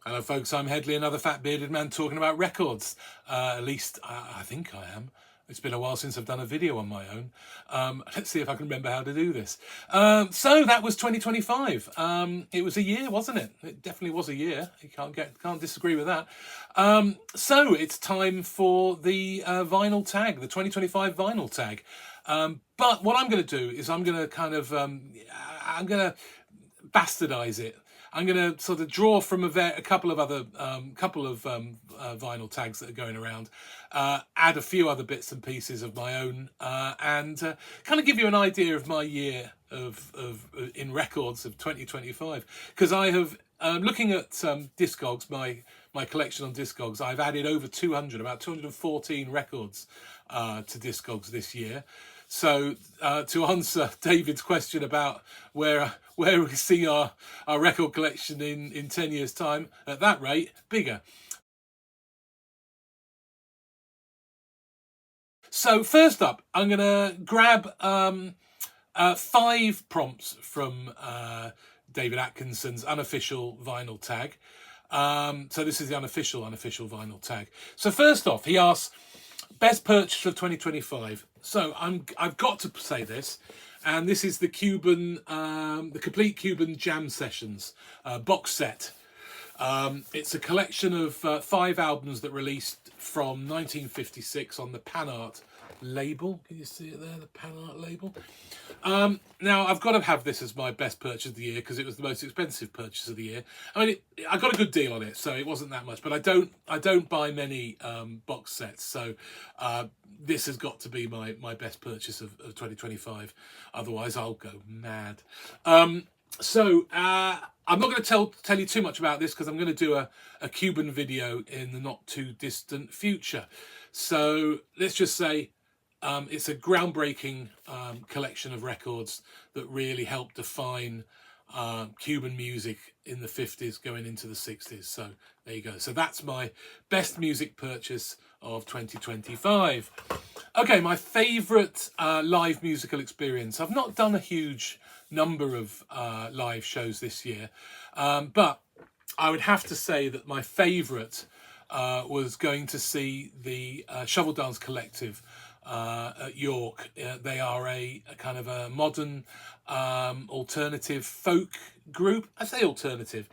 Hello folks, I'm Headley, another fat bearded man talking about records. At least I think I am. It's been a while since I've done a video on my own. Let's see if I can remember how to do this. So that was 2025. It was a year, wasn't it? It definitely was a year. You can't disagree with that. So it's time for the vinyl tag, the 2025 vinyl tag. But what I'm going to do is I'm going to bastardize it. I'm going to sort of draw from a couple of other vinyl tags that are going around, add a few other bits and pieces of my own, and kind of give you an idea of my year in records of 2025. Because I have, looking at Discogs, my collection on Discogs, I've added over about 214 records to Discogs this year. So to answer David's question about where we see our record collection in 10 years' time, at that rate, bigger. So first up, I'm going to grab 5 prompts from David Atkinson's Unofficial vinyl tag. So this is the unofficial vinyl tag. So first off, he asks, best purchase of 2025. So I've got to say this, and this is the complete Cuban Jam Sessions box set. It's a collection of 5 albums that released from 1956 on the Pan Art label. Can you see it there, the Pan Art label? Now I've got to have this as my best purchase of the year because it was the most expensive purchase of the year. I mean, I got a good deal on it, so it wasn't that much. But I don't buy many box sets, so this has got to be my best purchase of 2025. Otherwise, I'll go mad. So I'm not going to tell you too much about this because I'm going to do a Cuban video in the not too distant future. So let's just say it's a groundbreaking collection of records that really helped define Cuban music in the 50s going into the 60s. So there you go. So that's my best music purchase of 2025. Okay, my favourite live musical experience. I've not done a huge number of live shows this year, but I would have to say that my favourite was going to see the Shovel Dance Collective at York. They are a kind of a modern alternative folk group. I say alternative.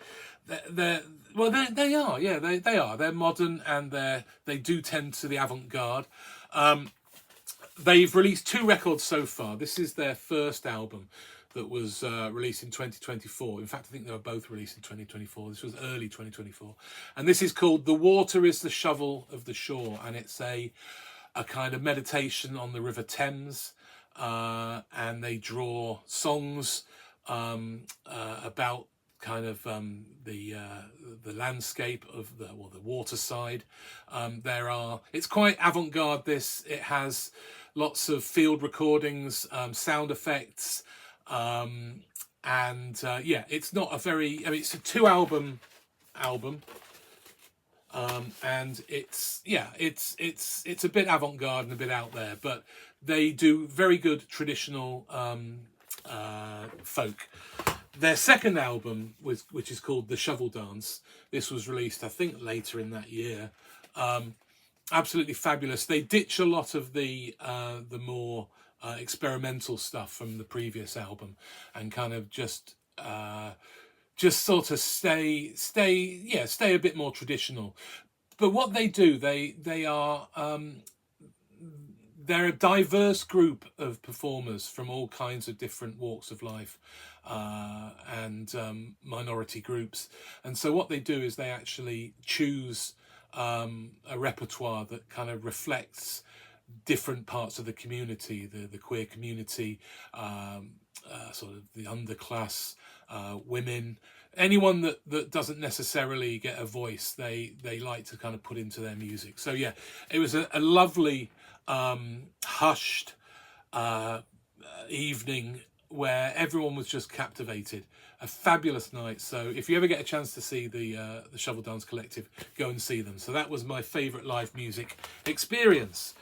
They are. Yeah, they are. They're modern and they do tend to the avant-garde. They've released 2 records so far. This is their first album that was released in 2024. In fact, I think they were both released in 2024. This was early 2024. And this is called The Water is the Shovel of the Shore. And it's a kind of meditation on the River Thames. And they draw songs about kind of the landscape of the water side. It's quite avant-garde. It has lots of field recordings, sound effects, it's not a very. I mean, it's a 2-album album, and it's a bit avant-garde and a bit out there, but they do very good traditional folk. Their second album, which is called The Shovel Dance, this was released, I think, later in that year. Absolutely fabulous. They ditch a lot of the more experimental stuff from the previous album and kind of just sort of stay a bit more traditional. But what they do, they're a diverse group of performers from all kinds of different walks of life and minority groups. And so what they do is they actually choose a repertoire that kind of reflects different parts of the community, the queer community, sort of the underclass, women, anyone that doesn't necessarily get a voice, they like to kind of put into their music. So yeah, it was a lovely hushed evening where everyone was just captivated. A fabulous night. So if you ever get a chance to see the Shovel Dance Collective, go and see them. So that was my favourite live music experience.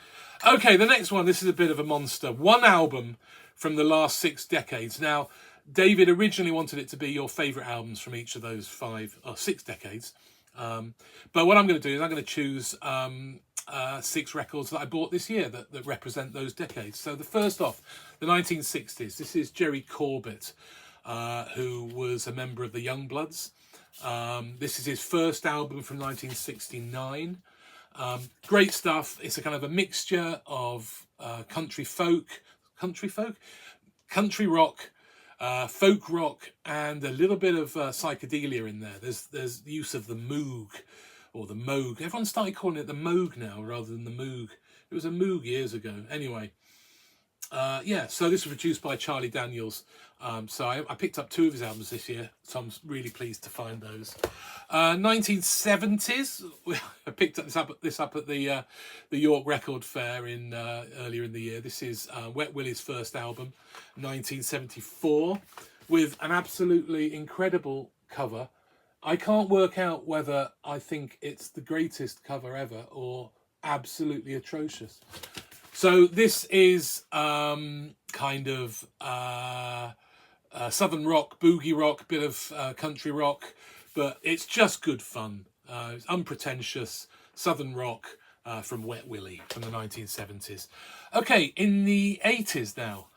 Okay, the next one, this is a bit of a monster. 1 album from the last 6 decades. Now, David originally wanted it to be your favourite albums from each of those 5 or 6 decades. But what I'm going to do is I'm going to choose 6 records that I bought this year that represent those decades. So the first off, the 1960s. This is Jerry Corbett, who was a member of the Youngbloods. This is his first album from 1969. Great stuff. It's a kind of a mixture of country rock, folk rock, and a little bit of psychedelia in there. There's use of the Moog or the Moog. Everyone started calling it the Moog now rather than the Moog. It was a Moog years ago. Anyway, yeah, so this was produced by Charlie Daniels. So I picked up 2 of his albums this year, so I'm really pleased to find those. 1970s, I picked this up at the York Record Fair in earlier in the year. This is Wet Willie's first album, 1974, with an absolutely incredible cover. I can't work out whether I think it's the greatest cover ever or absolutely atrocious. So this is kind of southern rock, boogie rock, bit of country rock, but it's just good fun. It's unpretentious southern rock from Wet Willie from the 1970s. Okay, in the 80s now.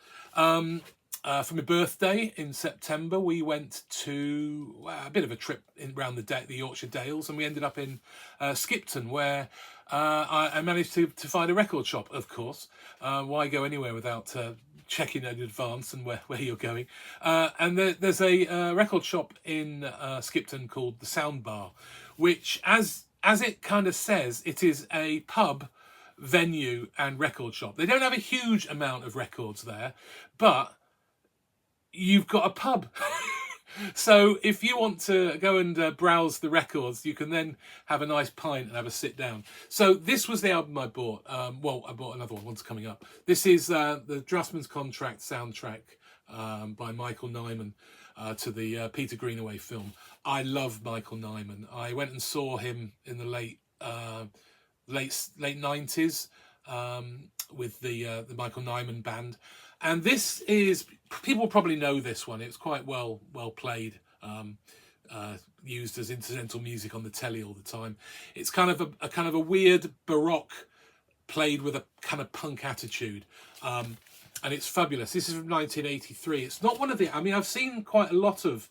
For my birthday in September, we went to a bit of a trip around the Yorkshire Dales, and we ended up in Skipton, where I managed to find a record shop, of course. Why go anywhere without checking in advance and where you're going? And there's a record shop in Skipton called the Sound Bar, which, as it kind of says, it is a pub, venue and record shop. They don't have a huge amount of records there, but you've got a pub. So if you want to go and browse the records, you can then have a nice pint and have a sit down. So this was the album I bought. Well, I bought another one. One's coming up. This is the Draftsman's Contract soundtrack by Michael Nyman to the Peter Greenaway film. I love Michael Nyman. I went and saw him in the late 90s with the Michael Nyman band. And this is, people probably know this one. It's quite well played, used as incidental music on the telly all the time. It's kind of a weird baroque played with a kind of punk attitude, and it's fabulous. This is from 1983. It's not one of the. I mean, I've seen quite a lot of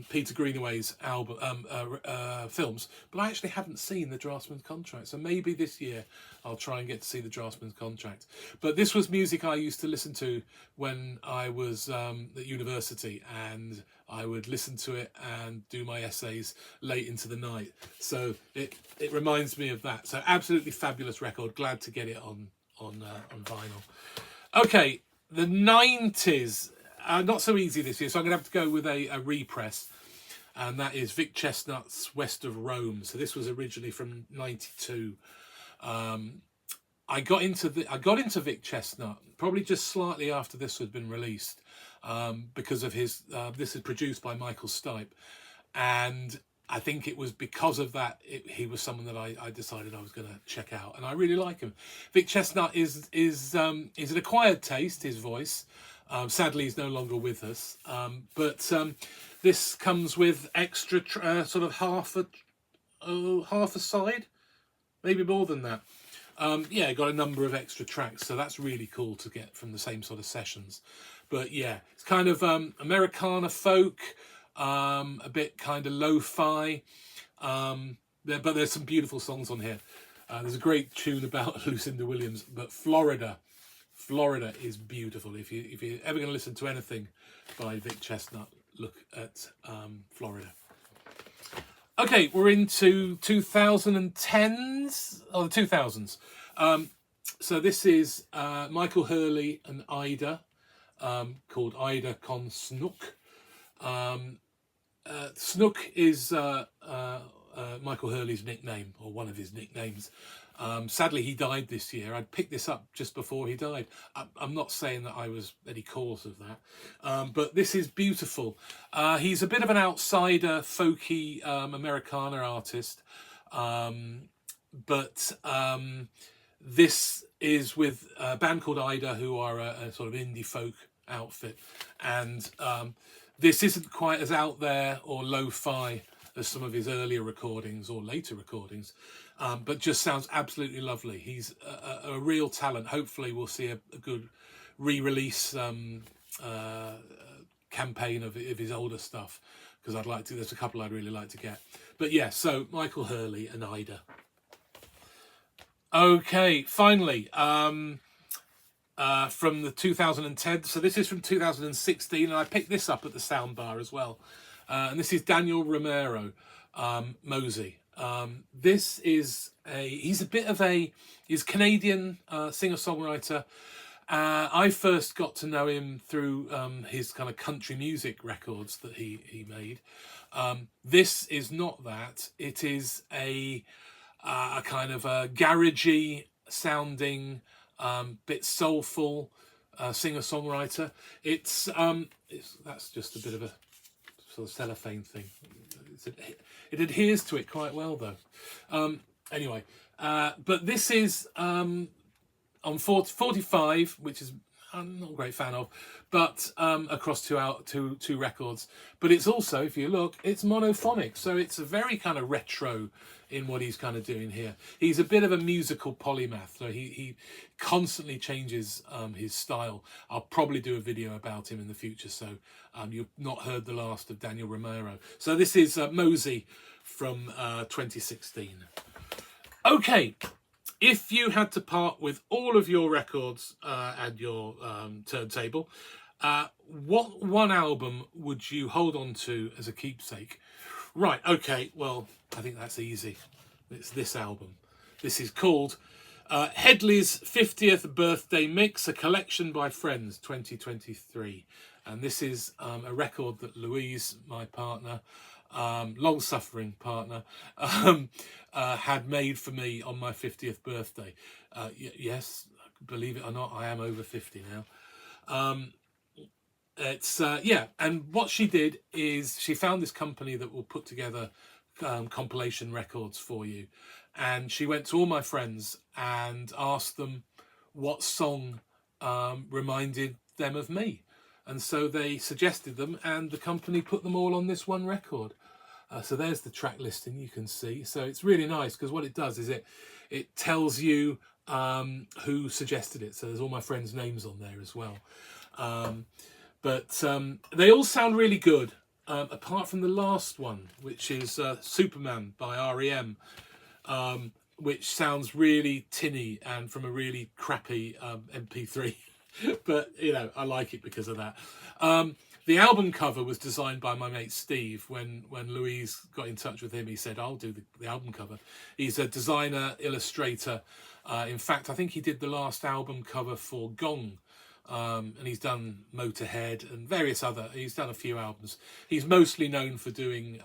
Peter Greenaway's album films, but I actually haven't seen the Draftsman's Contract, so maybe this year I'll try and get to see the Draftsman's Contract. But this was music I used to listen to when I was at university, and I would listen to it and do my essays late into the night, so it reminds me of that. So absolutely fabulous record. Glad to get it on vinyl. Okay, the 90s. Not so easy this year, so I'm going to have to go with a repress, and that is Vic Chestnut's West of Rome. So this was originally from '92. I got into Vic Chestnut probably just slightly after this had been released, because of his. This is produced by Michael Stipe, and I think it was because of that he was someone that I decided I was going to check out, and I really like him. Vic Chestnut is an acquired taste. His voice. Sadly, he's no longer with us, but this comes with extra sort of half a side, maybe more than that. Yeah, got a number of extra tracks, so that's really cool to get from the same sort of sessions. But yeah, it's kind of Americana folk, a bit kind of lo-fi, but there's some beautiful songs on here. There's a great tune about Lucinda Williams, but Florida is beautiful. If you're ever going to listen to anything by Vic Chestnut, look at Florida. Okay, we're into 2010s, or the 2000s. So this is Michael Hurley and Ida, called Ida Con Snook. Snook is Michael Hurley's nickname, or one of his nicknames. Sadly, he died this year. I'd picked this up just before he died. I'm not saying that I was any cause of that, but this is beautiful. He's a bit of an outsider, folky Americana artist, but this is with a band called Ida, who are a sort of indie folk outfit, and this isn't quite as out there or lo-fi as some of his earlier recordings or later recordings, but just sounds absolutely lovely. He's a real talent. Hopefully we'll see a good re-release campaign of his older stuff, because I'd like to. There's a couple I'd really like to get. But yeah, so Michael Hurley and Ida. Okay, finally, from the 2010. So this is from 2016, and I picked this up at the soundbar as well. And this is Daniel Romero, Mosey. This is he's Canadian singer-songwriter. I first got to know him through his kind of country music records that he made. This is not that. It is a kind of a garagey sounding, bit soulful singer-songwriter. That's just a bit of a sort of cellophane thing. It adheres to it quite well though. Anyway, but this is on 45, which is I'm not a great fan of, but across two records. But it's also, if you look, it's monophonic, so it's a very kind of retro in what he's kind of doing here. He's a bit of a musical polymath, so he constantly changes his style. I'll probably do a video about him in the future, so you've not heard the last of Daniel Romero. So this is Mosey from 2016. Okay. If you had to part with all of your records and your turntable, what one album would you hold on to as a keepsake? Right, okay, well, I think that's easy. It's this album. This is called Headley's 50th Birthday Mix, a collection by friends, 2023. And this is a record that Louise, my partner, long-suffering partner, had made for me on my 50th birthday. Yes, believe it or not, I am over 50 now. And what she did is she found this company that will put together compilation records for you, and she went to all my friends and asked them what song reminded them of me. And so they suggested them, and the company put them all on this one record. So there's the track listing you can see. So it's really nice, because what it does is it tells you who suggested it. So there's all my friends' names on there as well. But they all sound really good, apart from the last one, which is Superman by R.E.M., which sounds really tinny and from a really crappy MP3. But, you know, I like it because of that. The album cover was designed by my mate Steve. When Louise got in touch with him, he said, I'll do the album cover. He's a designer, illustrator. In fact, I think he did the last album cover for Gong. And he's done Motorhead and various other... He's done a few albums. He's mostly known for doing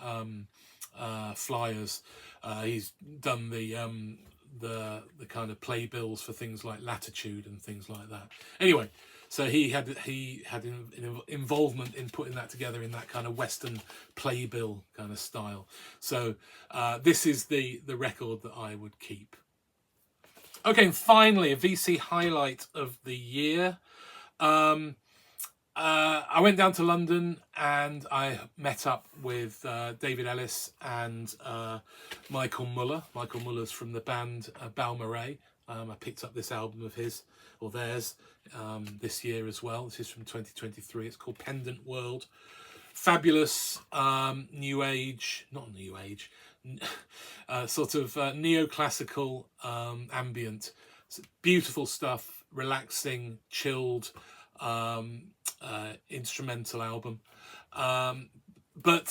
flyers. He's done the kind of playbills for things like Latitude and things like that. Anyway, so he had an involvement in putting that together in that kind of Western playbill kind of style. So this is the record that I would keep. Okay, and finally, a VC highlight of the year. I went down to London and I met up with David Ellis and Michael Muller. Michael Muller's from the band Balmoral. I picked up this album of his, or theirs, this year as well. This is from 2023. It's called Pendant World. Fabulous new age, not new age, sort of neoclassical ambient. It's beautiful stuff, relaxing, chilled, instrumental album. But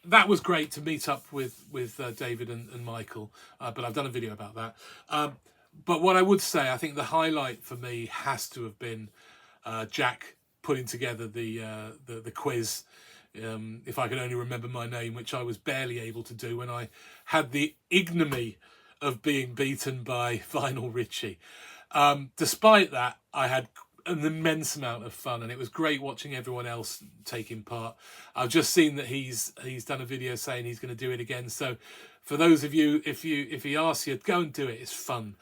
that was great to meet up with David and Michael, but I've done a video about that. But what I would say, I think the highlight for me has to have been Jack putting together the quiz, if I could only remember my name, which I was barely able to do when I had the ignominy of being beaten by Vinyl Richie. Despite that, I had an immense amount of fun, and it was great watching everyone else taking part. I've just seen that he's done a video saying he's going to do it again. So for those of you, if he asks you, go and do it. It's fun.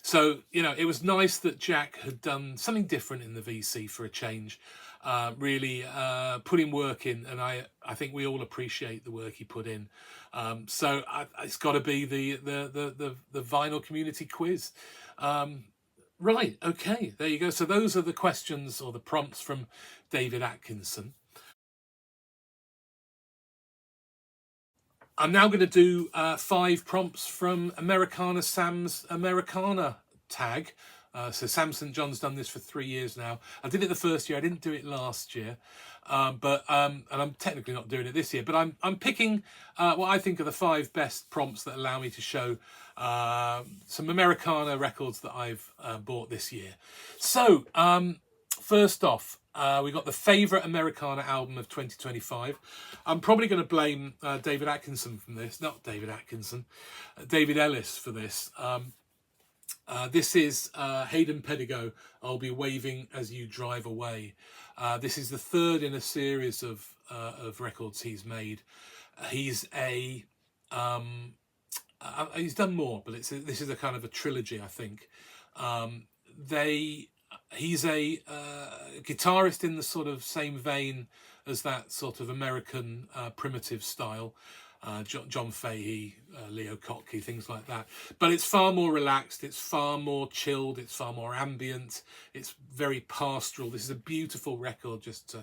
So, you know, it was nice that Jack had done something different in the VC for a change, really putting work in, and I think we all appreciate the work he put in. It's got to be the vinyl community quiz. Right, okay, there you go. So those are the questions or the prompts from David Atkinson. I'm now going to do 5 prompts from Americana Sam's Americana tag. So Sam St. John's done this for 3 years now. I did it the first year. I didn't do it last year, and I'm technically not doing it this year. But I'm picking what I think are the 5 best prompts that allow me to show some Americana records that I've bought this year. So first off, we got the favourite Americana album of 2025. I'm probably going to blame David Atkinson from this. Not David Atkinson, David Ellis for this. This is Hayden Pedigo, I'll Be Waving As You Drive Away. This is the 3rd in a series of records he's made. He's done more, but this is a kind of a trilogy, I think. He's a guitarist in the sort of same vein as that sort of American primitive style. John Fahey, Leo Kottke, things like that. But it's far more relaxed, it's far more chilled, it's far more ambient, it's very pastoral. This is a beautiful record just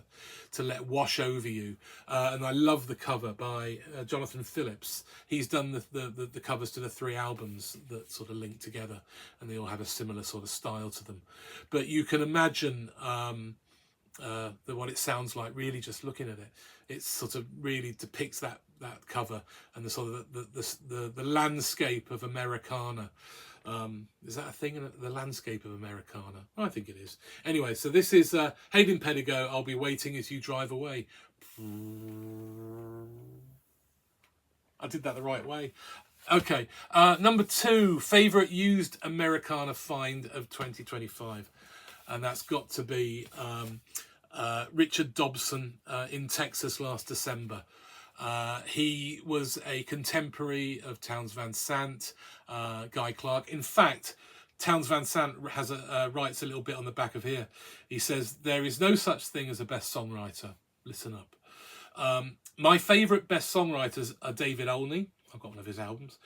to let wash over you. And I love the cover by Jonathan Phillips. He's done the covers to the 3 albums that sort of link together, and they all have a similar sort of style to them. But you can imagine what it sounds like really just looking at it. It sort of really depicts that cover and the sort of the landscape of Americana. Is that a thing? The landscape of Americana? I think it is. Anyway, so this is Hayden Pedigo, I'll Be Waiting As You Drive Away. I did that the right way. Okay, number 2, favourite used Americana find of 2025. And that's got to be Richard Dobson in Texas last December. He was a contemporary of Townes Van Sant, Guy Clark. In fact, Townes Van Sant has writes a little bit on the back of here. He says, "There is no such thing as a best songwriter." Listen up. My favourite best songwriters are David Olney. I've got one of his albums.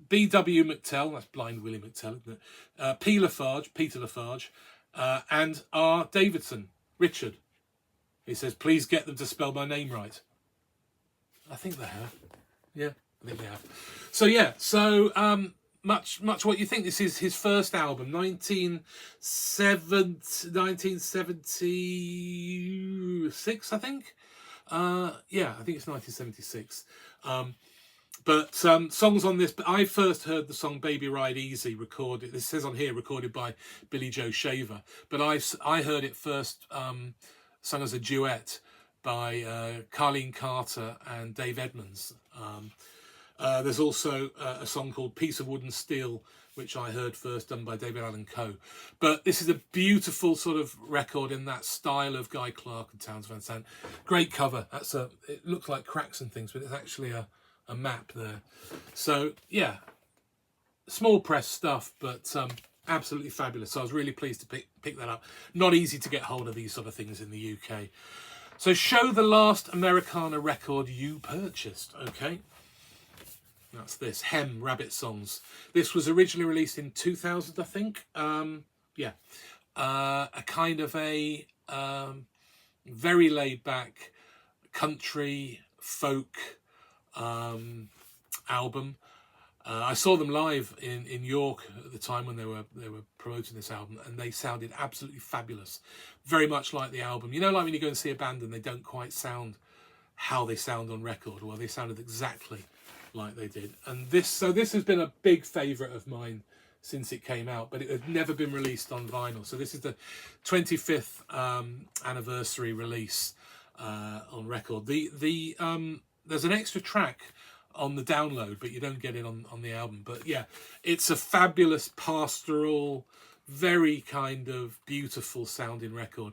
B.W. McTell, that's Blind Willie McTell, isn't it? Peter Lafarge, and R. Davidson, Richard. He says, "Please get them to spell my name right." I think they have. Yeah, I think they have. So yeah, much what you think. This is his first album, 1976, I think. Yeah, I think it's 1976. But songs on this, but I first heard the song "Baby Ride Easy" recorded. This says on here recorded by Billy Joe Shaver, but I heard it first sung as a duet by Carlene Carter and Dave Edmunds. There's also a song called "Piece of Wood and Steel," which I heard first done by David Allan Coe. But this is a beautiful sort of record in that style of Guy Clark and Townes Van Sant. Great cover. It looks like cracks and things, but it's actually a map there. So yeah, small press stuff, but absolutely fabulous. So I was really pleased to pick that up. Not easy to get hold of these sort of things in the UK. So show the last Americana record you purchased. Okay, that's this Hem Rabbit Songs. This was originally released in 2000, I think. Yeah, a kind of a very laid back country folk album. I saw them live in York at the time when they were promoting this album, and they sounded absolutely fabulous. Very much like the album. You know, like when you go and see a band and they don't quite sound how they sound on record. Well, they sounded exactly like they did. And this has been a big favourite of mine since it came out, but it had never been released on vinyl. So this is the 25th anniversary release on record. There's an extra track on the download, but you don't get it on the album. But yeah, it's a fabulous pastoral, very kind of beautiful sounding record.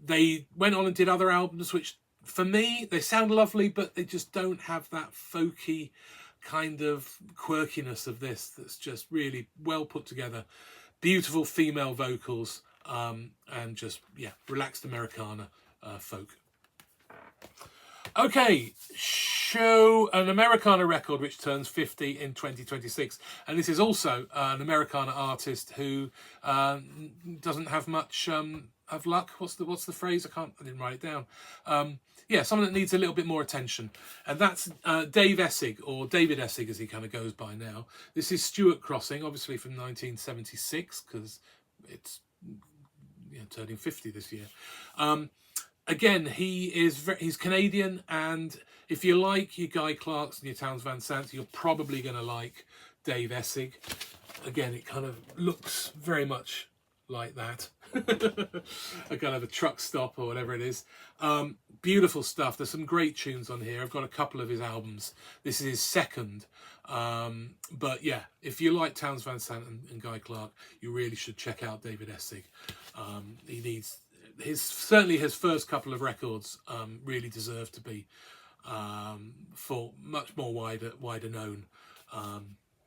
They went on and did other albums, which for me, they sound lovely, but they just don't have that folky kind of quirkiness of this that's just really well put together. Beautiful female vocals, and just, yeah, relaxed Americana folk. Okay, show an Americana record which turns 50 in 2026, and this is also an Americana artist who doesn't have much of luck. What's the phrase? I didn't write it down. Yeah, someone that needs a little bit more attention, and that's Dave Essig, or David Essig as he kind of goes by now. This is Stuart Crossing, obviously from 1976, because it's, you know, turning 50 this year. Again, he's Canadian, and if you like your Guy Clarks and your Townes Van Sant, you're probably going to like Dave Essig. Again, it kind of looks very much like that. A kind of a truck stop or whatever it is. Beautiful stuff. There's some great tunes on here. I've got a couple of his albums. This is his second. But yeah, if you like Townes Van Sant and Guy Clark, you really should check out David Essig. He needs... certainly his first couple of records really deserve to be for much more wider known.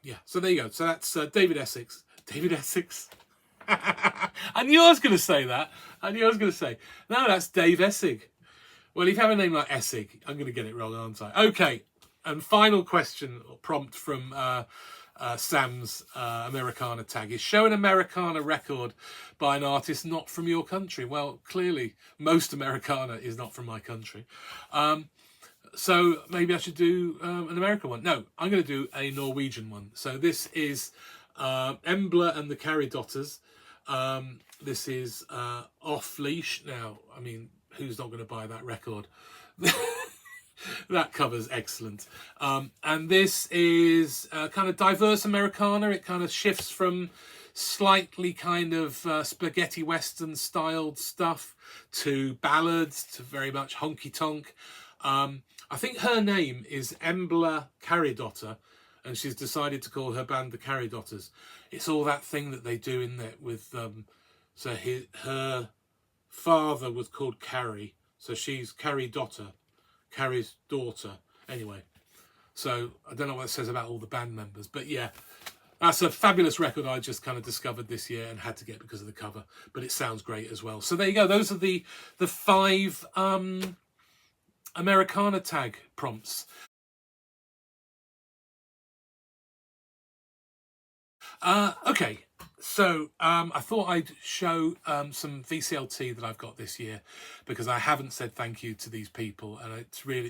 Yeah, so there you go. So that's David Essex. David Essex. I knew I was going to say that. No, that's Dave Essig. Well, if you have a name like Essig, I'm going to get it wrong, aren't I? Okay, and final question or prompt from Sam's Americana tag is: show an Americana record by an artist not from your country. Well, clearly most Americana is not from my country, so maybe I should do an American one. No, I'm going to do a Norwegian one. So this is Embla and the Carrie Daughters. This is Off Leash. Now, I mean, who's not going to buy that record? That cover's excellent. And this is kind of diverse Americana. It kind of shifts from slightly kind of spaghetti western styled stuff to ballads to very much honky tonk. I think her name is Embla Carrydaughter, and she's decided to call her band the Carrie Daughters. It's all that thing that they do in there with so her father was called Carrie, so she's Carrie's daughter. Anyway, so I don't know what it says about all the band members, but yeah, that's a fabulous record I just kind of discovered this year and had to get because of the cover, but it sounds great as well. So there you go. Those are the 5 Americana tag prompts. Okay, so I thought I'd show some VCLT that I've got this year, because I haven't said thank you to these people, and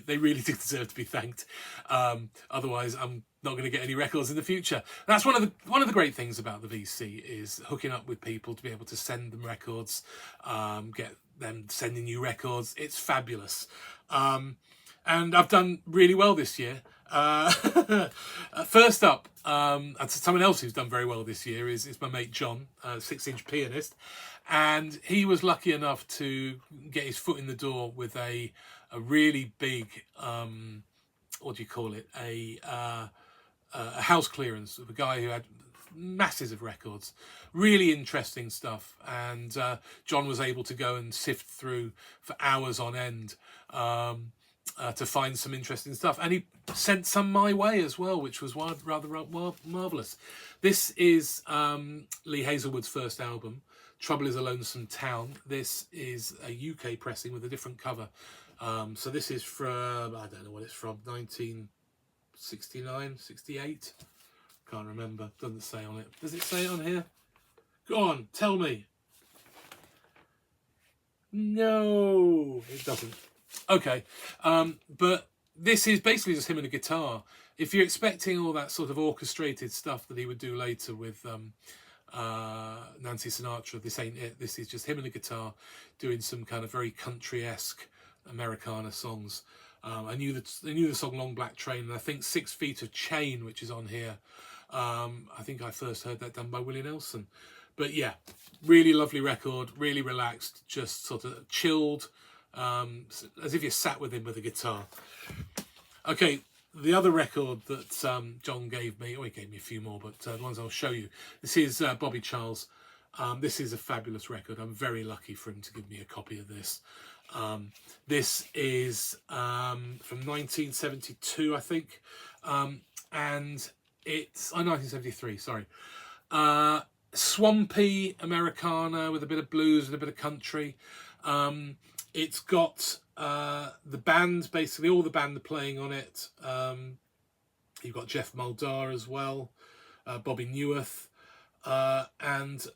they really do deserve to be thanked. Otherwise, I'm not going to get any records in the future. That's one of the great things about the VC, is hooking up with people to be able to send them records, get them sending you records. It's fabulous. And I've done really well this year. First up, someone else who's done very well this year is my mate John, 6-inch pianist, and he was lucky enough to get his foot in the door with a really big, what do you call it, a house clearance of a guy who had masses of records, really interesting stuff, and John was able to go and sift through for hours on end to find some interesting stuff, and he sent some my way as well, which was rather marvellous. This is Lee Hazelwood's first album, Trouble is a Lonesome Town. This is a UK pressing with a different cover. So this is from, I don't know what it's from, 1969, 68? Can't remember, doesn't say on it. Does it say it on here? Go on, tell me. No, it doesn't. Okay, but this is basically just him and a guitar. If you're expecting all that sort of orchestrated stuff that he would do later with Nancy Sinatra, this ain't it. This is just him and a guitar doing some kind of very country-esque Americana songs. I knew the song Long Black Train, and I think 6 Feet of Chain, which is on here. I think I first heard that done by Willie Nelson. But yeah, really lovely record, really relaxed, just sort of chilled, as if you sat with him with a guitar. Okay, the other record that John gave me, he gave me a few more, but the ones I'll show you. This is Bobby Charles. This is a fabulous record. I'm very lucky for him to give me a copy of this. This is from 1972, I think, and it's 1973. Sorry, swampy Americana with a bit of blues and a bit of country. It's got the band, basically all the band are playing on it. You've got Jeff Muldaur as well, Bobby Newirth, and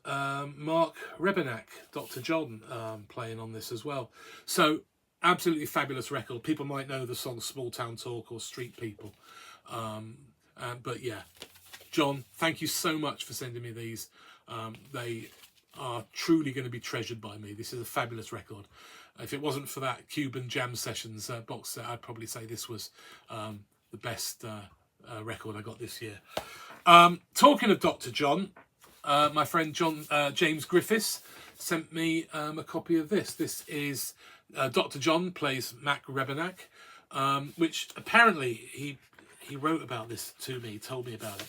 Mark Rebenak, Dr. John, playing on this as well. So absolutely fabulous record. People might know the song Small Town Talk or Street People. But yeah, John, thank you so much for sending me these. They are truly going to be treasured by me. This is a fabulous record. If it wasn't for that Cuban Jam Sessions box set, I'd probably say this was the best record I got this year. Talking of Dr. John, my friend James Griffiths sent me a copy of this. This is Dr. John plays Mac Rebenak, which apparently he wrote about this to me, told me about it.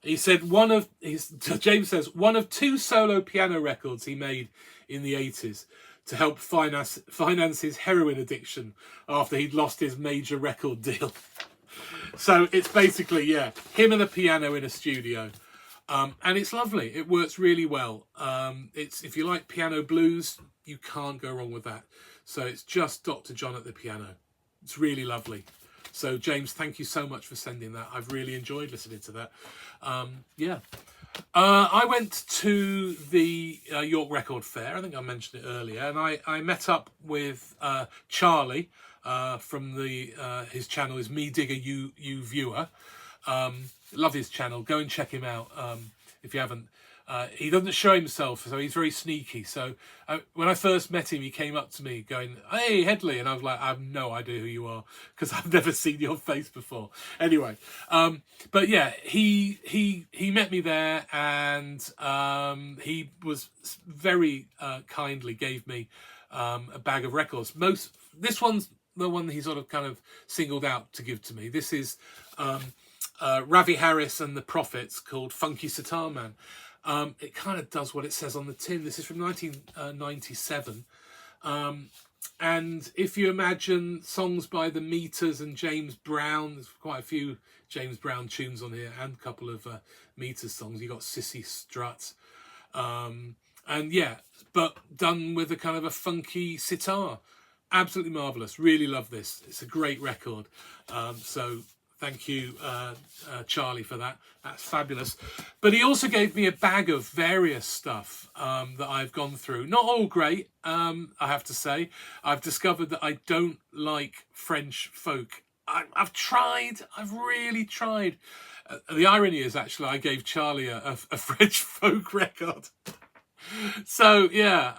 He said James says one of 2 solo piano records he made in the 80s to help finance his heroin addiction after he'd lost his major record deal. So it's basically, yeah, him and a piano in a studio. And it's lovely. It works really well. It's, if you like piano blues, you can't go wrong with that. So it's just Dr. John at the piano. It's really lovely. So James, thank you so much for sending that. I've really enjoyed listening to that. Yeah. I went to the York Record Fair. I think I mentioned it earlier. And I met up with Charlie from his channel is Me Digger You Viewer. Love his channel. Go and check him out if you haven't. He doesn't show himself, so he's very sneaky. So when I first met him, he came up to me going, "Hey, Headley," and I was like, "I have no idea who you are because I've never seen your face before." Anyway, but yeah, he met me there, and he was very kindly gave me a bag of records. This one's the one he sort of kind of singled out to give to me. This is Ravi Harris and the Prophets, called Funky Sitar Man. It kind of does what it says on the tin. This is from 1997. And if you imagine songs by the Meters and James Brown, there's quite a few James Brown tunes on here and a couple of Meters songs. You got Sissy Strut. And yeah, but done with a kind of a funky sitar. Absolutely marvellous. Really love this. It's a great record. So thank you, Charlie, for that. That's fabulous. But he also gave me a bag of various stuff that I've gone through. Not all great, I have to say. I've discovered that I don't like French folk. I've tried. I've really tried. The irony is, actually, I gave Charlie a French folk record. So, yeah,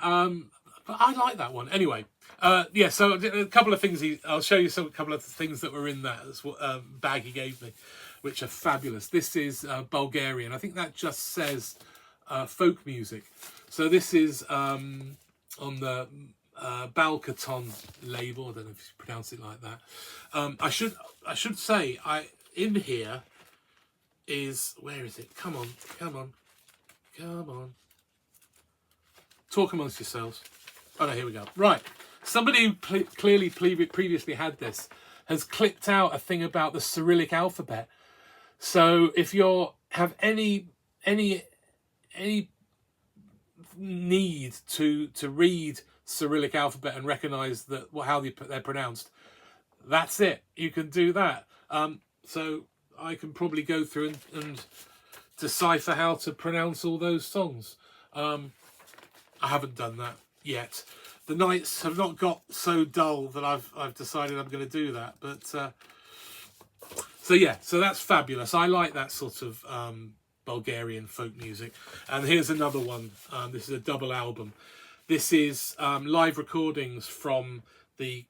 but I like that one. Anyway. Yeah, so a couple of things. I'll show you a couple of things that were in that bag he gave me, which are fabulous. This is Bulgarian. I think that just says folk music. So this is on the Balkaton label. I don't know if you pronounce it like that. I should say in here is, where is it? Come on. Talk amongst yourselves. Oh no, here we go. Right. Somebody who clearly previously had this has clipped out a thing about the Cyrillic alphabet. So if you have any need to read Cyrillic alphabet and recognise that how they're pronounced, that's it. You can do that. So I can probably go through and decipher how to pronounce all those songs. I haven't done that yet. The nights have not got so dull that I've decided I'm going to do that. But so yeah, so that's fabulous. I like that sort of Bulgarian folk music. And here's another one. This is a double album. This is live recordings from the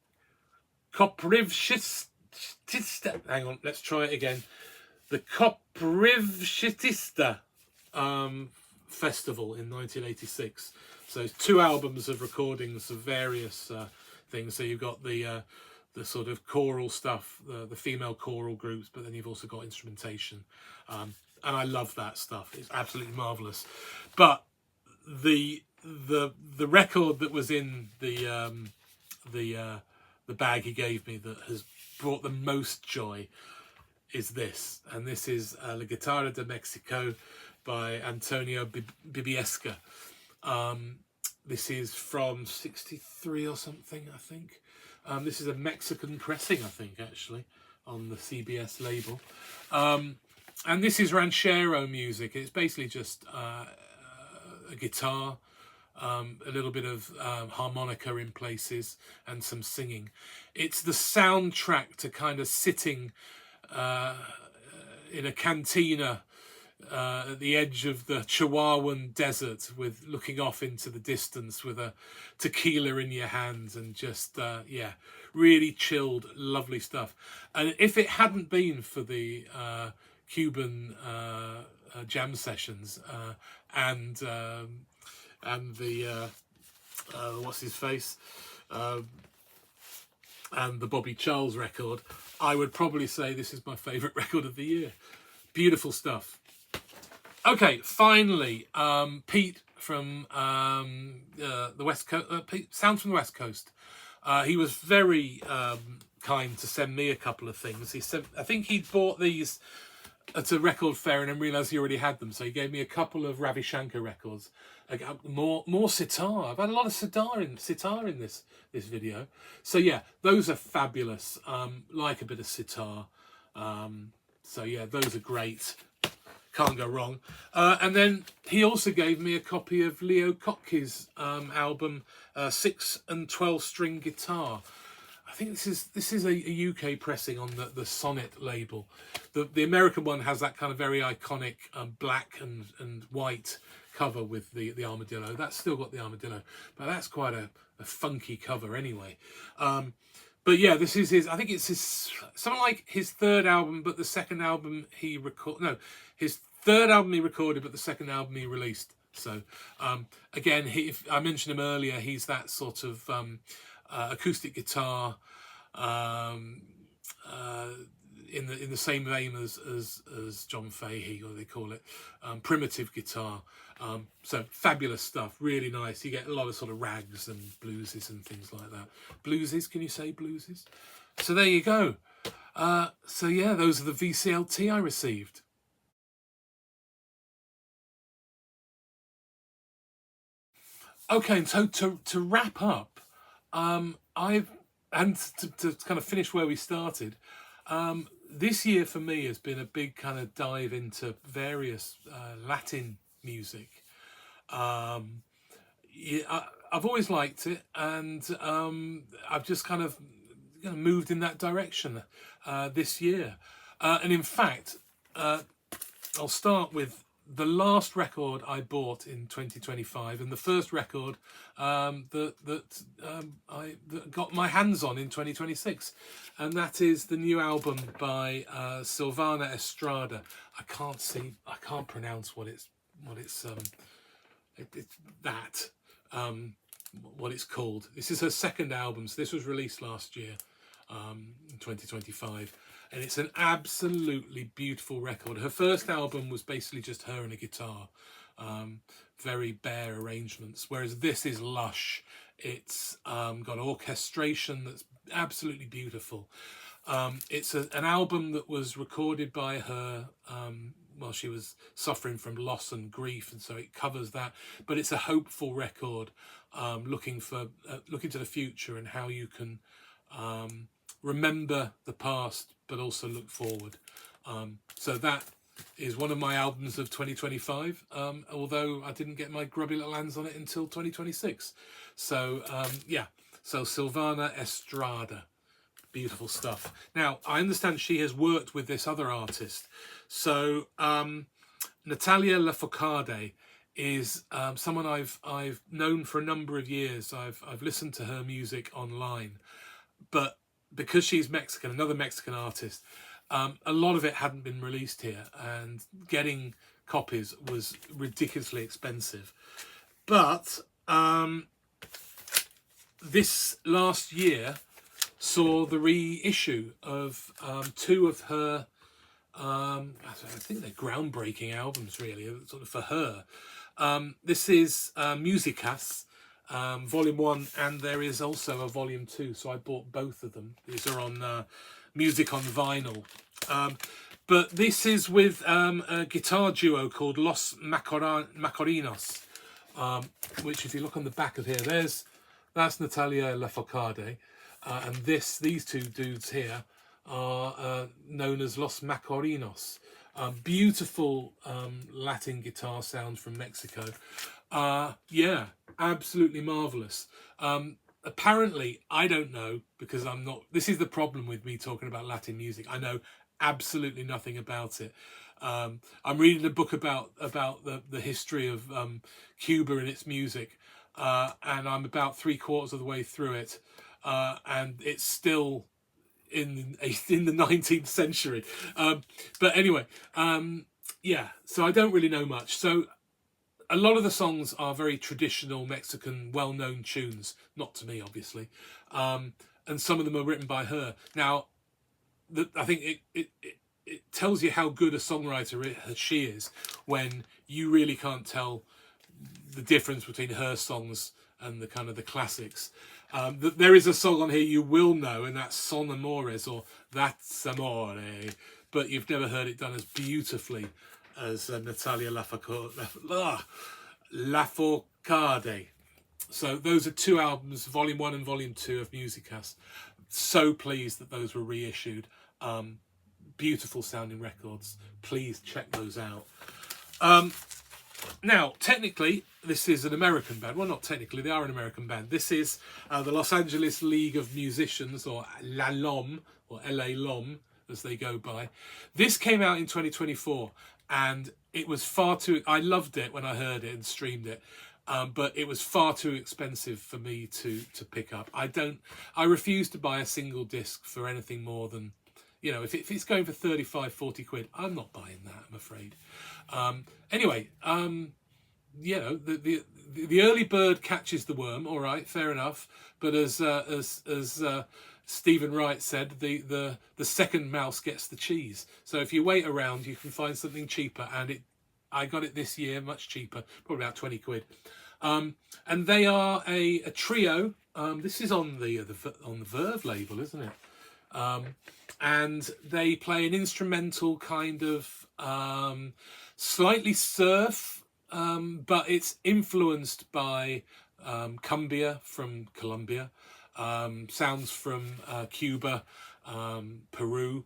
Koprivshchitista. Hang on, let's try it again. The Koprivshchitista festival in 1986. So it's 2 albums of recordings of various things. So you've got the sort of choral stuff, the female choral groups, but then you've also got instrumentation. and I love that stuff. It's absolutely marvelous. But the record that was in the bag he gave me that has brought the most joy is this, and this is La Guitarra de Mexico by Antonio Bibiesca. This is from '63 or something, I think. This is a Mexican pressing, I think, actually, on the CBS label. And this is ranchero music. It's basically just a guitar, a little bit of harmonica in places, and some singing. It's the soundtrack to kind of sitting in a cantina at the edge of the Chihuahuan desert, with looking off into the distance with a tequila in your hands, and just yeah, really chilled, lovely stuff. And if it hadn't been for the Cuban jam sessions and the what's his face and the Bobby Charles record, I would probably say this is my favourite record of the year. Beautiful stuff. Okay, finally, Pete from the West Coast. Pete, sounds from the West Coast. He was very kind to send me a couple of things. He said, I think he'd bought these at a record fair and then realised he already had them. So he gave me a couple of Ravi Shankar records. More sitar. I've had a lot of sitar in this video. So yeah, those are fabulous. Like a bit of sitar. So yeah, those are great. Can't go wrong. And then he also gave me a copy of Leo Kottke's album, 6 and 12 string guitar. I think this is a UK pressing on the Sonnet label. The American one has that kind of very iconic black and white cover with the armadillo. That's still got the armadillo, but that's quite a funky cover anyway. But yeah, this is his. I think it's something like his third album, but the second album he his third album he recorded, but the second album he released. So again, if I mentioned him earlier, he's that sort of acoustic guitar in the same vein as John Fahey, or they call it primitive guitar. So fabulous stuff, really nice. You get a lot of sort of rags and blueses and things like that. Blueses, can you say blueses? So there you go. So yeah, those are the VCLT I received. Okay, and so to wrap up, to kind of finish where we started, this year for me has been a big kind of dive into various Latin music. Yeah, I've always liked it, and I've just kind of moved in that direction this year. And in fact, I'll start with the last record I bought in 2025, and the first record that I got my hands on in 2026, and that is the new album by Silvana Estrada. I can't pronounce what it's called. This is her second album, so this was released last year, in 2025. And it's an absolutely beautiful record. Her first album was basically just her and a guitar, very bare arrangements, whereas this is lush. It's got orchestration that's absolutely beautiful. It's an album that was recorded by her while she was suffering from loss and grief, and so it covers that. But it's a hopeful record, looking to the future and how you can remember the past but also look forward. So that is one of my albums of 2025, although I didn't get my grubby little hands on it until 2026. So yeah, so Silvana Estrada, beautiful stuff. Now I understand she has worked with this other artist. So Natalia Lafourcade is someone I've known for a number of years. I've listened to her music online, but because she's Mexican, another Mexican artist, a lot of it hadn't been released here, and getting copies was ridiculously expensive. But this last year saw the reissue of two of her I think they're groundbreaking albums, really, sort of for her. This is Musicas, Volume 1, and there is also a Volume 2, so I bought both of them. These are on Music on Vinyl. But this is with a guitar duo called Los Macorinos, which, if you look on the back of here, that's Natalia Lafourcade, and these two dudes here are known as Los Macorinos. Beautiful Latin guitar sound from Mexico. Yeah, absolutely marvelous. Apparently, I don't know, because I'm not. This is the problem with me talking about Latin music. I know absolutely nothing about it. I'm reading a book about the history of Cuba and its music, and I'm about 3/4 of the way through it, and it's still in the 19th century. But anyway, yeah. So I don't really know much. So a lot of the songs are very traditional Mexican, well-known tunes. Not to me, obviously, and some of them are written by her. Now, I think it tells you how good a songwriter she is when you really can't tell the difference between her songs and the kind of the classics. There is a song on here you will know, and that's Son Amores, or That's Amore, but you've never heard it done as beautifully as Natalia Lafourcade. So those are two albums, Volume 1 and Volume 2 of Musicas. So pleased that those were reissued. Beautiful sounding records. Please check those out. Now, technically, this is an American band. Well, not technically, they are an American band. This is the Los Angeles League of Musicians, or La LOM, or LA LOM, as they go by. This came out in 2024, and it was far too... I loved it when I heard it and streamed it, but it was far too expensive for me to pick up. I refuse to buy a single disc for anything more than... You know, if it's going for 35, 40 quid, I'm not buying that, I'm afraid. Anyway, you know, the early bird catches the worm. All right, fair enough. But as Stephen Wright said, the second mouse gets the cheese. So if you wait around, you can find something cheaper. And I got it this year, much cheaper, probably about 20 quid. And they are a trio. This is on the Verve label, isn't it? And they play an instrumental kind of slightly surf, but it's influenced by cumbia from Colombia, sounds from Cuba, Peru.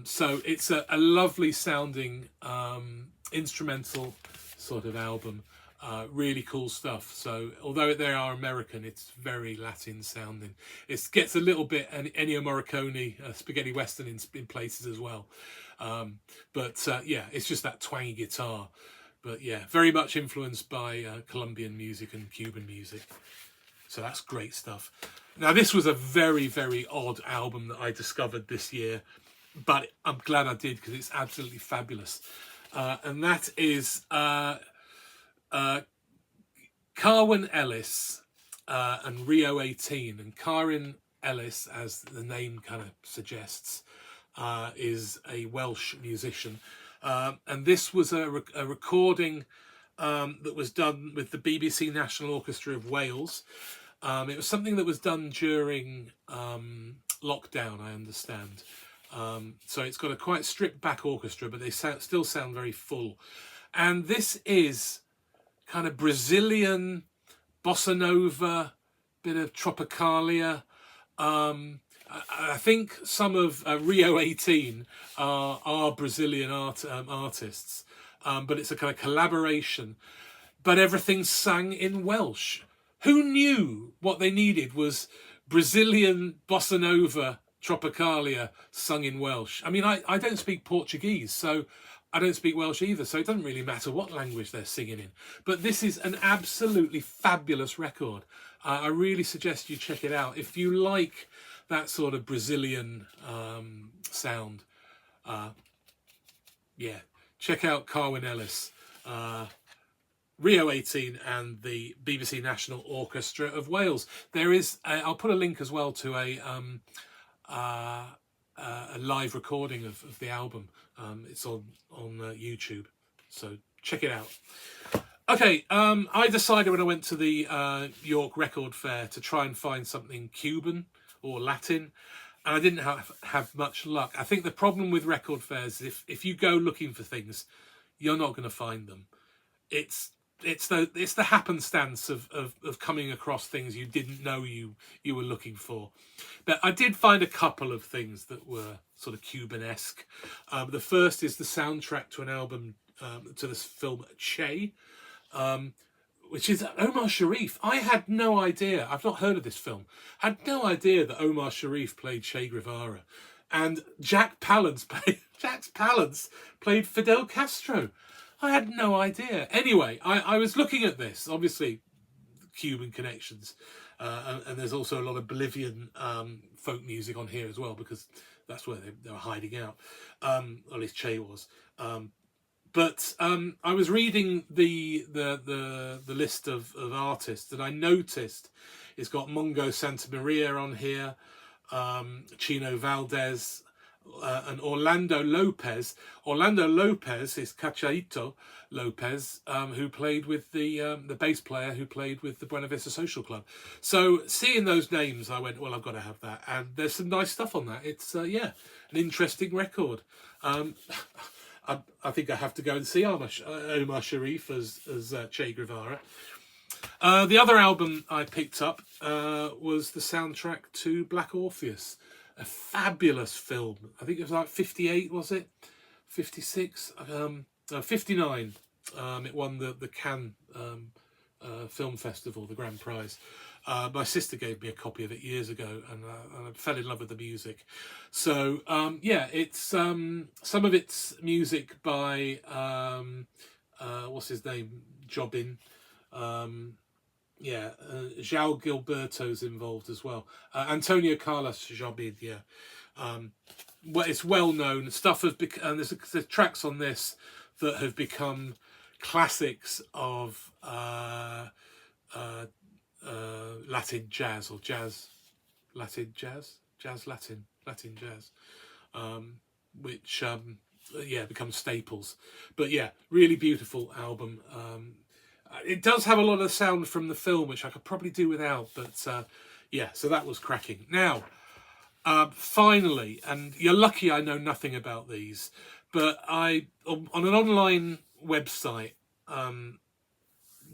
So it's a lovely sounding instrumental sort of album. Really cool stuff. So although they are American, it's very Latin sounding. It gets a little bit Ennio Morricone, spaghetti western in places as well. But yeah, it's just that twangy guitar. But yeah, very much influenced by Colombian music and Cuban music. So that's great stuff. Now, this was a very, very odd album that I discovered this year, but I'm glad I did, because it's absolutely fabulous. And that is Carwyn Ellis and Rio 18. And Carwyn Ellis, as the name kind of suggests, is a Welsh musician. And this was a recording that was done with the BBC National Orchestra of Wales. It was something that was done during lockdown, I understand. So it's got a quite stripped back orchestra, but they still sound very full. And this is kind of Brazilian, bossa nova, bit of tropicalia. I think some of Rio 18 are Brazilian artists, but it's a kind of collaboration. But everything's sung in Welsh. Who knew what they needed was Brazilian bossa nova, tropicalia sung in Welsh? I mean, I don't speak Portuguese, so I don't speak Welsh either, so it doesn't really matter what language they're singing in. But this is an absolutely fabulous record. I really suggest you check it out. If you like that sort of Brazilian sound, yeah, check out Carwyn Ellis, Rio 18 and the BBC National Orchestra of Wales. There is, I'll put a link as well to a a live recording of the album. It's on YouTube, so check it out. Okay, I decided when I went to the York Record Fair to try and find something Cuban or Latin, and I didn't have much luck. I think the problem with record fairs is if you go looking for things, you're not going to find them. It's the happenstance of coming across things you didn't know you were looking for. But I did find a couple of things that were sort of Cuban-esque. The first is the soundtrack to an album, to this film Che, which is Omar Sharif. I had no idea. I've not heard of this film. Had no idea that Omar Sharif played Che Guevara, and Jack Palance played Fidel Castro. I had no idea. Anyway, I was looking at this, obviously Cuban connections, and there's also a lot of Bolivian folk music on here as well, because that's where they were hiding out, or at least Che was. But I was reading the list of artists, and I noticed it's got Mongo Santa Maria on here, Chino Valdez, and Orlando Lopez. Orlando Lopez is Cachaito Lopez, who played with the bass player who played with the Buena Vista Social Club. So seeing those names, I went, well, I've got to have that. And there's some nice stuff on that. It's an interesting record. I think I have to go and see Omar Sharif as Che Guevara. The other album I picked up was the soundtrack to Black Orpheus, a fabulous film. I think it was like 58, was it? 56? 59. It won the Cannes Film Festival, the grand prize. My sister gave me a copy of it years ago, and I fell in love with the music. So it's some of it's music by what's his name, Jobin. João Gilberto's involved as well. Antonio Carlos Jobin, well, it's well known stuff and there's tracks on this that have become classics of Latin jazz, or Latin jazz, which becomes staples. But yeah, really beautiful album. It does have a lot of sound from the film, which I could probably do without, but so that was cracking. Now, finally, and you're lucky I know nothing about these, but on an online website,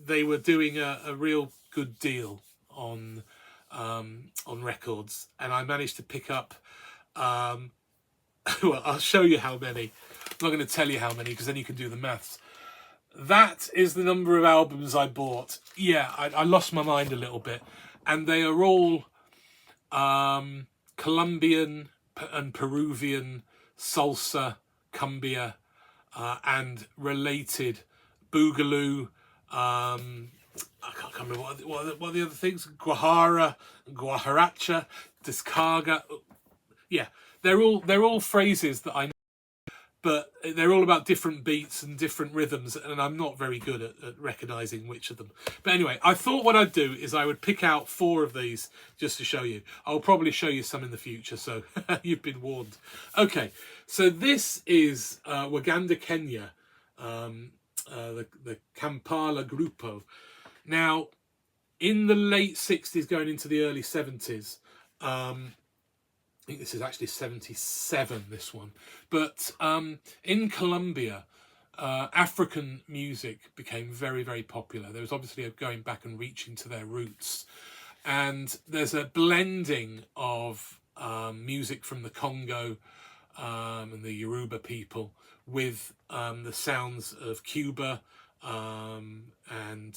they were doing a real good deal on records, and I managed to pick up well, I'll show you how many. I'm not going to tell you how many, because then you can do the maths. That is the number of albums I bought. I lost my mind a little bit, and they are all Colombian and Peruvian salsa, cumbia, and related boogaloo. I can't remember what are the other things. Guajara, guajaracha, descarga. Yeah, they're all phrases that I know, but they're all about different beats and different rhythms, and I'm not very good at recognising which of them. But anyway, I thought what I'd do is I would pick out 4 of these just to show you. I'll probably show you some in the future, so you've been warned. Okay, so this is Waganda, Kenya, the Kampala Grupo. Now, in the late 60s going into the early 70s, I think this is actually 77, this one. But in Colombia, African music became very, very popular. There was obviously a going back and reaching to their roots. And there's a blending of music from the Congo and the Yoruba people with the sounds of Cuba and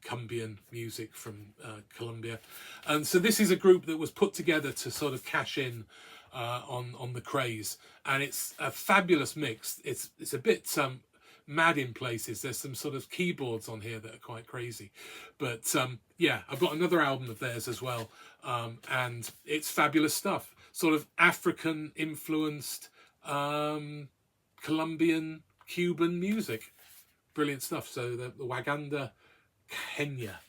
Cumbian music from Colombia. And so this is a group that was put together to sort of cash in on the craze, and it's a fabulous mix. It's a bit mad in places. There's some sort of keyboards on here that are quite crazy, but I've got another album of theirs as well, and it's fabulous stuff. Sort of African influenced Colombian, Cuban music. Brilliant stuff. So the Waganda, Kenya.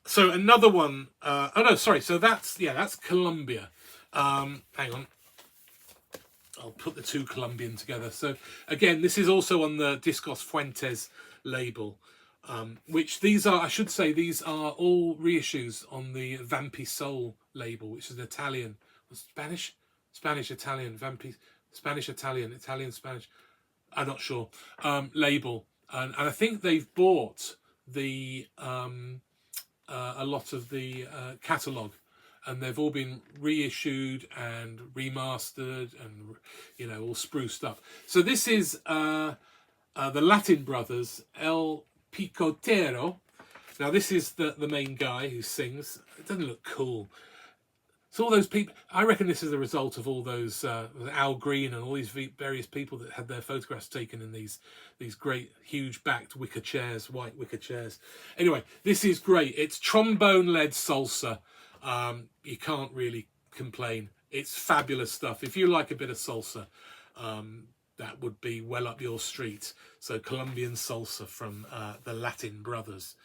So another one. So that's Colombia. Hang on. I'll put the two Colombian together. So again, this is also on the Discos Fuentes label, which these are, I should say, these are all reissues on the Vampi Soul label, which is an Italian, Spanish-Italian, Vampi, Spanish-Italian, Italian-Spanish, I'm not sure, label. And I think they've bought the a lot of the catalogue, and they've all been reissued and remastered and, you know, all spruced up. So this is the Latin Brothers, El Picotero. Now this is the main guy who sings. It doesn't look cool. So all those people, I reckon this is a result of all those Al Green and all these various people that had their photographs taken in these great huge backed wicker chairs, white wicker chairs. Anyway, this is great. It's trombone-led salsa. You can't really complain. It's fabulous stuff. If you like a bit of salsa, that would be well up your street. So Colombian salsa from the Latin Brothers.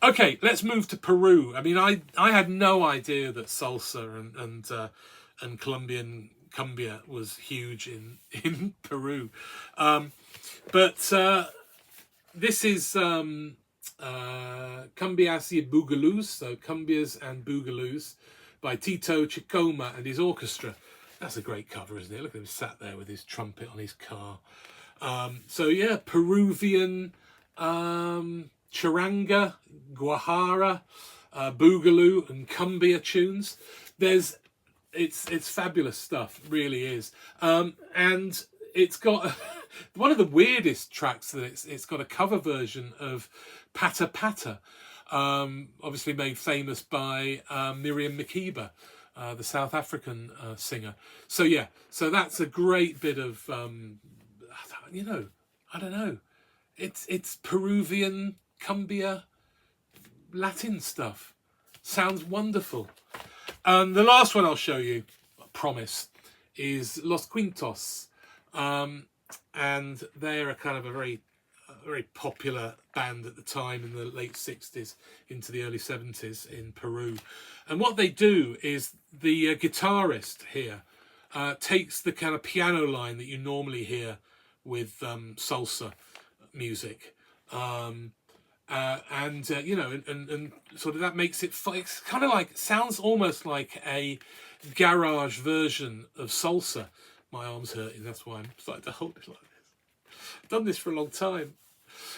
Okay, let's move to Peru. I mean, I had no idea that salsa and Colombian cumbia was huge in Peru. But this is Cumbias y Boogaloo's, so Cumbias and Boogaloo's by Tito Chicoma and his orchestra. That's a great cover, isn't it? Look at him sat there with his trumpet on his car. So yeah, Peruvian charanga, guajara, boogaloo and cumbia tunes. It's fabulous stuff, really is. And it's got one of the weirdest tracks that it's got a cover version of Pata Pata, obviously made famous by Miriam Makeba, the South African singer. So yeah, so that's a great bit of you know, I don't know, it's Peruvian cumbia Latin stuff. Sounds wonderful. The last one I'll show you, I promise, is Los Quintos, and they're a kind of a very popular band at the time in the late 60s into the early 70s in Peru. And what they do is the guitarist here takes the kind of piano line that you normally hear with salsa music, you know, and sort of that makes it, it's kind of like, sounds almost like a garage version of salsa. My arm's hurting, that's why I'm starting to hold it like this. I've done this for a long time.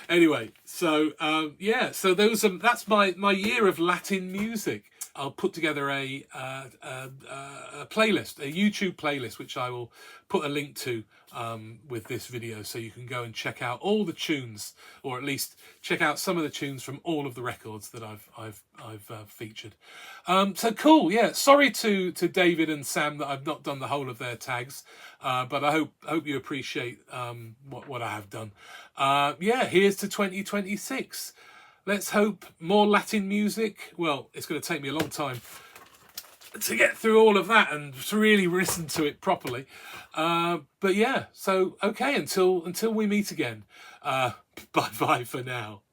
Anyway, so yeah, so that's my year of Latin music. I'll put together a playlist, a YouTube playlist, which I will put a link to with this video, so you can go and check out all the tunes, or at least check out some of the tunes from all of the records that I've featured. So cool, yeah. Sorry to David and Sam that I've not done the whole of their tags, but I hope you appreciate what I have done. Yeah, here's to 2026. Let's hope more Latin music. Well, it's going to take me a long time to get through all of that and to really listen to it properly. But yeah, so okay, until we meet again. Bye-bye for now.